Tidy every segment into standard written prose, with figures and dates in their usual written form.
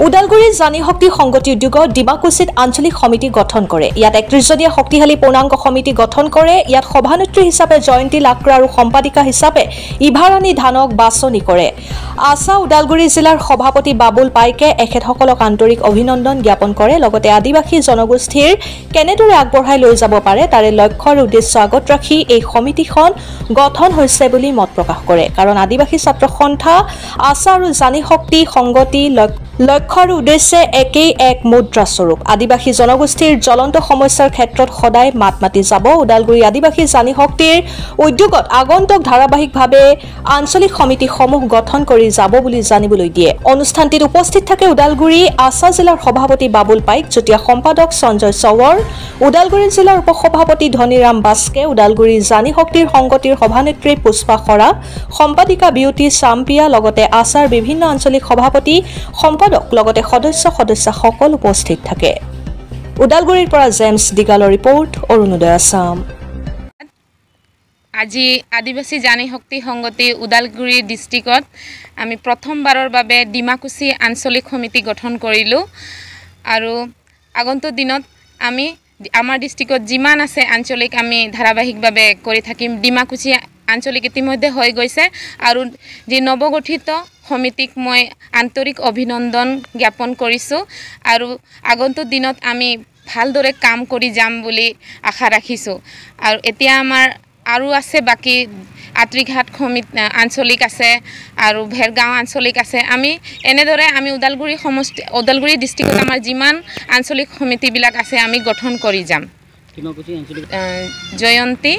ওদালগুৰি জানি শক্তি সংগঠি উদ্যোগত ডিমাকুছিত আঞ্চলিক সমিতি গঠন কৰে। ইয়াত ৩১জনীয়া শক্তিশালী পূৰ্ণাংগ সমিতি গঠন কৰে। ইয়াত সভানেত্ৰী হিচাপে জয়ন্তী লাকৰা আৰু সম্পাদিকা হিচাপে ইভাৰাণী ধানক বাছনি কৰে। আছা ওদালগুৰি জিলাৰ সভাপতি বাবুল পাইকে এখেতসকলক আন্তৰিক অভিনন্দন জ্ঞাপন কৰে। লগতে আদিবাসী জনগোষ্ঠীৰ কেনেদৰে আগবঢ়াই লৈ যাব পাৰে তাৰে লক্ষ্য আৰু উদ্দেশ্য আগত ৰাখি এই সমিতিখন গঠন হৈছে বুলি মত প্ৰকাশ কৰে। কাৰণ আদিবাসী ছাত্ৰ সন্থা আছা আৰু জানি শক্তি সংগতি লক্ষ্য আৰু উদ্দেশ্যে একেই এক মুদ্ৰাস্বৰূপ। আদিবাসী জনগোষ্ঠীৰ জ্বলন্ত সমস্যাৰ ক্ষেত্ৰত সদায় মাত মাতি যাব। ওদালগুৰি আদিবাসী জানি শক্তিৰ উদ্যোগত আগন্তুক ধাৰাবাহিকভাৱে আঞ্চলিক সমিতিসমূহ গঠন কৰি যাব বুলি জানিবলৈ দিয়ে। অনুষ্ঠানটিত উপস্থিত থাকে ওদালগুৰি আছা জিলাৰ সভাপতি বাবুল পাইক, যুটীয়া সম্পাদক সঞ্জয় চৱৰ, ওদালগুৰি জিলাৰ উপসভাপতি ধনীৰাম বাস্কে, ওদালগুৰি জানি শক্তিৰ সংগতিৰ সভানেত্ৰী পুষ্পা খৰা, সম্পাদিকা বিউটি চাম্পিয়া, লগতে আছাৰ বিভিন্ন আঞ্চলিক সভাপতি সম্পাদক লগতে সদস্যসকল উপস্থিত থাকে। ওদালগুৰিৰ পৰা জেমছ দিগালৰ ৰিপৰ্ট, অৰুণোদয় আছাম। আজি আদিবাসী জানি শক্তি সংগতি ওদালগুৰি ডিষ্ট্ৰিক্টত আমি প্ৰথমবাৰৰ বাবে ডিমাকুছি আঞ্চলিক সমিতি গঠন কৰিলোঁ আৰু আগন্তুক দিনত আমি আমাৰ ডিষ্ট্ৰিক্টত যিমান আছে আঞ্চলিক আমি ধাৰাবাহিকভাৱে কৰি থাকিম। ডিমাকুছি আঞ্চলিক ইতিমধ্যে হৈ গৈছে আৰু যি নৱগঠিত সমিতিক মই আন্তৰিক অভিনন্দন জ্ঞাপন কৰিছোঁ আৰু আগন্তুক দিনত আমি ভালদৰে কাম কৰি যাম বুলি আশা ৰাখিছোঁ। আৰু এতিয়া আমাৰ আৰু আছে বাকী আত্ৰিঘাট সমিতি আঞ্চলিক আছে আৰু ভেৰগাঁও আঞ্চলিক আছে। আমি এনেদৰে আমি ওদালগুৰি ডিষ্ট্ৰিক্টত আমাৰ যিমান আঞ্চলিক সমিতিবিলাক আছে আমি গঠন কৰি যাম। জয়ন্তী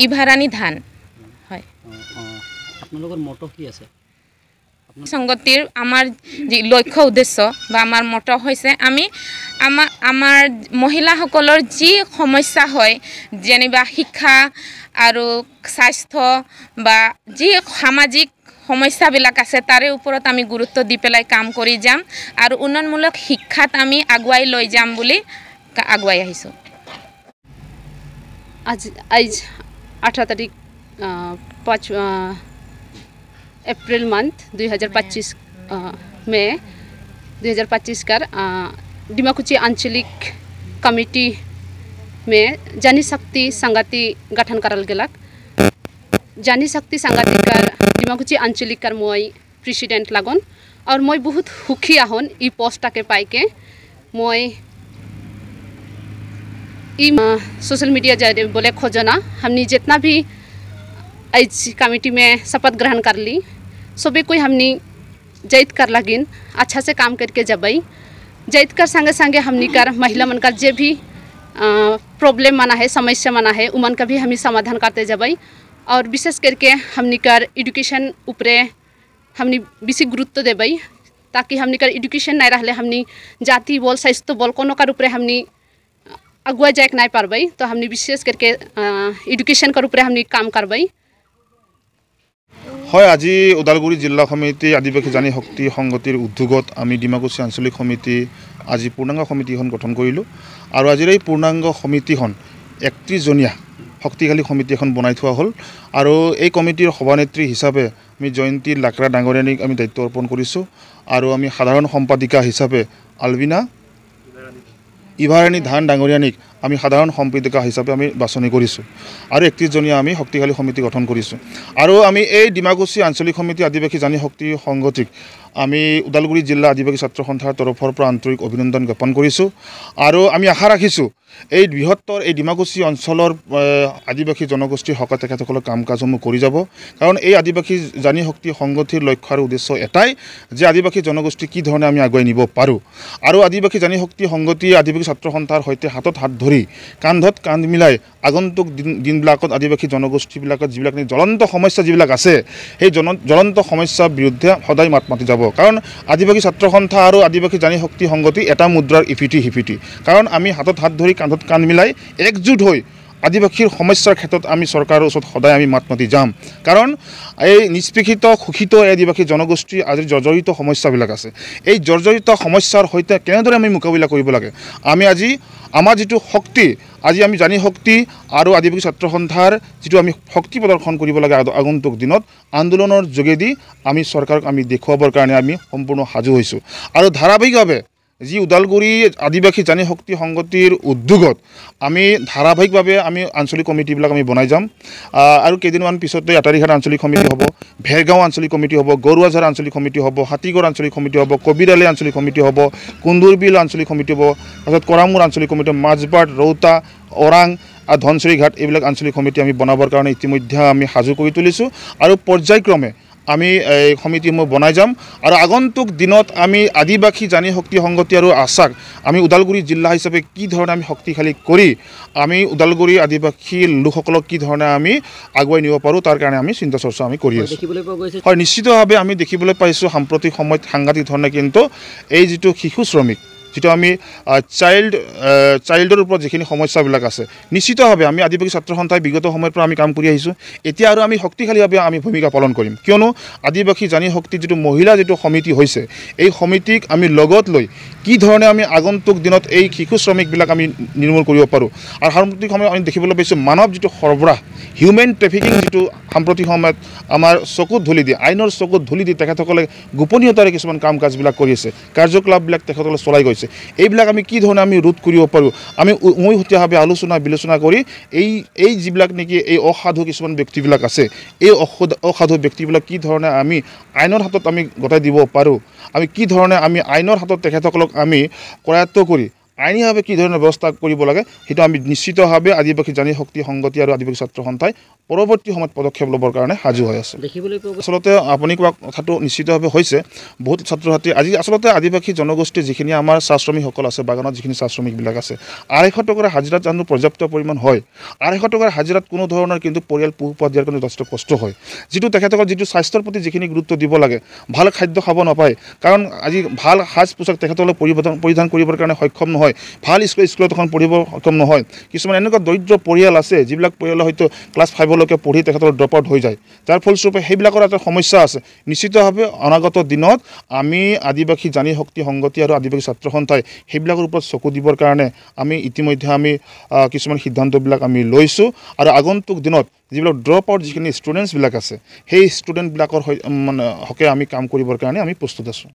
ইভাৰাণী ধান হয়। আপোনালোকৰ মটো কি আছে? সংগতিৰ আমাৰ যি লক্ষ্য উদ্দেশ্য বা আমাৰ মটো হৈছে আমি আমাৰ মহিলাসকলৰ যি সমস্যা হয়, যেনিবা শিক্ষা আৰু স্বাস্থ্য বা যি সামাজিক সমস্যাবিলাক আছে তাৰে ওপৰত আমি গুৰুত্ব দি পেলাই কাম কৰি যাম আৰু উন্নয়নমূলক শিক্ষাত আমি আগুৱাই লৈ যাম বুলি আগুৱাই আহিছোঁ। आज 18 तारीख 5 अप्रैल मंथ 2025 में 2025 का डिमाकुची आंचलिक कमिटी में जानी शक्ति संगति गठन करल गेलक। जानी शक्ति संगति कर डिमाकुची आंचलिक कर मैं प्रेसिडेंट लागन और मैं बहुत सुखी आहन ई पोस्ट के पाई के। मैं सोशल मीडिया जाए बोले खोजना हमने जितना भी आज कमेटी में शपथ ग्रहण कर ली सभी कोई हमने जैत कर लगिन अच्छा से काम करके जबई जैत कर संगे संगे हमने कर महिला मन का जे भी प्रॉब्लम मना है समस्या मना है उमन का भी हमें समाधान करते जबई और विशेष करके हमने कर एजुकेशन उपरे हमने बेसी गुरुत्व देबई ताकि हमने कर एजुकेशन नहीं रहले हमने जाति बोल स्वास्थ्य बोल कोनो कर उपरे हमने अगुआ जाए नहीं पारबई तो हमने विशेष करके एजुकेशन कर ऊपर हमने काम करबई। হয়, আজি ওদালগুৰি জিলা সমিতি আদিবাসী জানি শক্তি সংগতিৰ উদ্যোগত আমি ডিমাকুছি আঞ্চলিক সমিতি আজি পূৰ্ণাংগ সমিতিখন গঠন কৰিলোঁ আৰু আজিৰ এই পূৰ্ণাংগ সমিতিখন ৩১জনীয়া শক্তিশালী সমিতি এখন বনাই থোৱা হ'ল আৰু এই কমিটিৰ সভানেত্ৰী হিচাপে আমি জয়ন্তী লাকৰা ডাঙৰীয়ানীক আমি দায়িত্ব অৰ্পণ কৰিছোঁ আৰু আমি সাধাৰণ সম্পাদিকা হিচাপে আলবিনা ইভাৰাণী ধান ডাঙৰীয়ানীক আমি সাধাৰণ সম্পাদিকা হিচাপে আমি বাছনি কৰিছোঁ আৰু ৩১জনীয়া আমি শক্তিশালী সমিতি গঠন কৰিছোঁ আৰু আমি এই ডিমাকুছি আঞ্চলিক সমিতি আদিবাসী জানি শক্তি সংগতিক আমি ওদালগুৰি জিলা আদিবাসী ছাত্ৰ সন্থাৰ তৰফৰ পৰা আন্তৰিক অভিনন্দন জ্ঞাপন কৰিছোঁ আৰু আমি আশা ৰাখিছোঁ এই বৃহত্তৰ এই ডিমাকুছি অঞ্চলৰ আদিবাসী জনগোষ্ঠীৰ হকে তেখেতসকলৰ কাম কাজসমূহ কৰি যাব। কাৰণ এই আদিবাসী জানি শক্তি সংগঠিৰ লক্ষ্য আৰু উদ্দেশ্য এটাই যে আদিবাসী জনগোষ্ঠী কি ধৰণে আমি আগুৱাই নিব পাৰোঁ আৰু আদিবাসী জানি শক্তি সংগতি আদিবাসী ছাত্ৰ সন্থাৰ সৈতে হাতত হাত ধৰি কান্ধত কান্ধ মিলাই আগন্তুক দিনবিলাকত আদিবাসী জনগোষ্ঠীবিলাকত যিবিলাক জ্বলন্ত সমস্যা যিবিলাক আছে সেই জ্বলন্ত সমস্যাৰ বিৰুদ্ধে সদায় মাত মাতি যাব। কাৰণ আদিবাসী ছাত্ৰ সন্থা আৰু আদিবাসী জানি শক্তি সংগতি এটা মুদ্ৰাৰ ইপিঠি সিপিঠি। কাৰণ আমি হাতত হাত ধৰি কান্ধত কান্ধ মিলাই একজুট হৈ আদিবাসীৰ সমস্যাৰ ক্ষেত্ৰত আমি চৰকাৰৰ ওচৰত সদায় আমি মাত মাতি যাম কাৰণ এই নিষ্পেষিত শোষিত আদিবাসী জনগোষ্ঠীৰ আজি জৰ্জৰিত সমস্যাবিলাক আছে এই জৰ্জৰিত সমস্যাৰ সৈতে কেনেদৰে আমি মোকাবিলা কৰিব লাগে আমি আজি আমাৰ যিটো শক্তি আজি আমি জানি শক্তি আৰু আদিবাসী ছাত্ৰ সন্থাৰ যিটো আমি শক্তি প্ৰদৰ্শন কৰিব লাগে আগন্তুক দিনত আন্দোলনৰ যোগেদি আমি চৰকাৰক আমি দেখুৱাবৰ কাৰণে আমি সম্পূৰ্ণ সাজু হৈছোঁ আৰু ধাৰাবাহিকভাৱে যি ওদালগুৰি আদিবাসী জানি শক্তি সংগতিৰ উদ্যোগত আমি ধাৰাবাহিকভাৱে আমি আঞ্চলিক কমিটিবিলাক আমি বনাই যাম আৰু কেইদিনমান পিছতে আটাৰীঘাট আঞ্চলিক সমিতি হ'ব ভেৰগাঁও আঞ্চলিক কমিটি হ'ব গৰুৱাঝাৰ আঞ্চলিক সমিতি হ'ব হাতীগড় আঞ্চলিক সমিতি হ'ব কবিৰালী আঞ্চলিক সমিতি হ'ব কুন্দুৰবিল আঞ্চলিক সমিতি হ'ব তাৰপিছত কৰামূৰ আঞ্চলিক সমিতি মাজবাট ৰৌতা ওৰাং আৰু ধনচিৰি ঘাট এইবিলাক আঞ্চলিক সমিতি আমি বনাবৰ কাৰণে ইতিমধ্যে আমি সাজু কৰি তুলিছোঁ আৰু পৰ্যায়ক্ৰমে আমি এই সমিতিসমূহ বনাই যাম আৰু আগন্তুক দিনত আমি আদিবাসী জানি শক্তি সংগতি আৰু আশাক আমি ওদালগুৰি জিলা হিচাপে কি ধৰণে আমি শক্তিশালী কৰি আমি ওদালগুৰি আদিবাসী লোকসকলক কি ধৰণে আমি আগুৱাই নিব পাৰোঁ তাৰ কাৰণে আমি চিন্তা চৰ্চা আমি কৰি আছোঁ হয় নিশ্চিতভাৱে আমি দেখিবলৈ পাইছোঁ সাম্প্ৰতিক সময়ত সাংঘাতিক ধৰণে কিন্তু এই যিটো শিশু শ্ৰমিক যেটো আমি চাইল্ডৰ ওপৰত যিখিনি সমস্যাবিলাক আছে নিশ্চিতভাৱে আমি আদিবাসী ছাত্ৰ সন্থাই বিগত সময়ৰ পৰা আমি কাম কৰি আহিছোঁ এতিয়া আৰু আমি শক্তিশালীভাৱে আমি ভূমিকা পালন কৰিম কিয়নো আদিবাসী জানি শক্তি যিটো মহিলা যিটো সমিতি হৈছে এই সমিতিক আমি লগত লৈ কি ধৰণে আমি আগন্তুক দিনত এই শিশু শ্ৰমিকবিলাক আমি নিৰ্মূল কৰিব পাৰোঁ আৰু সাম্প্ৰতিক সময়ত আমি দেখিবলৈ পাইছোঁ মানৱ যিটো সৰবৰাহ হিউমেন ট্ৰেফিকিং যিটো সাম্প্ৰতিক সময়ত আমাৰ চকুত ধূলি দি আইনৰ চকুত ধূলি দি তেখেতসকলে গোপনীয়তাৰে কিছুমান কাম কাজবিলাক কৰি আছে কাৰ্যকলাপবিলাক তেখেতসকলে চলাই গৈছে এইবিলাক আমি কি ধৰণে আমি ৰোধ কৰিব পাৰোঁ আমি উমৈহতীয়াভাৱে আলোচনা বিলোচনা কৰি এই যিবিলাক নেকি এই অসাধু কিছুমান ব্যক্তিবিলাক আছে এই অসাধু ব্যক্তিবিলাক কি ধৰণে আমি আইনৰ হাতত আমি গতাই দিব পাৰোঁ আমি কি ধৰণে আমি আইনৰ হাতত তেখেতসকলক আমি কৰায়ত্ব কৰি আইনীভাৱে কি ধৰণৰ ব্যৱস্থা কৰিব লাগে সেইটো আমি নিশ্চিতভাৱে আদিবাসী জানি শক্তি সংগতি আৰু আদিবাসী ছাত্ৰ সন্থাই পৰৱৰ্তী সময়ত পদক্ষেপ ল'বৰ কাৰণে সাজু হৈ আছে আচলতে আপুনি কোৱা কথাটো নিশ্চিতভাৱে হৈছে বহুত ছাত্ৰ ছাত্ৰী আজি আচলতে আদিবাসী জনগোষ্ঠীৰ যিখিনি আমাৰ চাহ শ্ৰমিকসকল আছে বাগানত যিখিনি চাহ শ্ৰমিকবিলাক আছে 250 টকাৰ হাজিৰাত জানো পৰ্যাপ্ত পৰিমাণ হয় 250 টকাৰ হাজিৰাত কোনো ধৰণৰ কিন্তু পৰিয়াল পোহপাল দিয়াৰ কাৰণে যথেষ্ট কষ্ট হয় যিটো তেখেতসকল যিটো স্বাস্থ্যৰ প্ৰতি যিখিনি গুৰুত্ব দিব লাগে ভাল খাদ্য খাব নাপায় কাৰণ আজি ভাল সাজ পোছাক তেখেতসকলে পৰিধান কৰিবৰ কাৰণে সক্ষম নহয় ভাল স্কুলত এখন পঢ়িব সক্ষম নহয় কিছুমান এনেকুৱা দৰিদ্ৰ পৰিয়াল আছে যিবিলাক পৰিয়ালে হয়তো ক্লাছ 5লৈকে পঢ়ি তেখেতৰ ড্ৰপ আউট হৈ যায় যাৰ ফলস্বৰূপে সেইবিলাকৰ এটা সমস্যা আছে নিশ্চিতভাৱে অনাগত দিনত আমি আদিবাসী জানি শক্তি সংগতি আৰু আদিবাসী ছাত্ৰ সন্থাই সেইবিলাকৰ ওপৰত চকু দিবৰ কাৰণে আমি ইতিমধ্যে আমি কিছুমান সিদ্ধান্তবিলাক আমি লৈছোঁ আৰু আগন্তুক দিনত যিবিলাক ড্ৰপ আউট যিখিনি ষ্টুডেণ্টছবিলাক আছে সেই ষ্টুডেণ্টবিলাকৰ মানে হকে আমি কাম কৰিবৰ কাৰণে আমি প্ৰস্তুত আছোঁ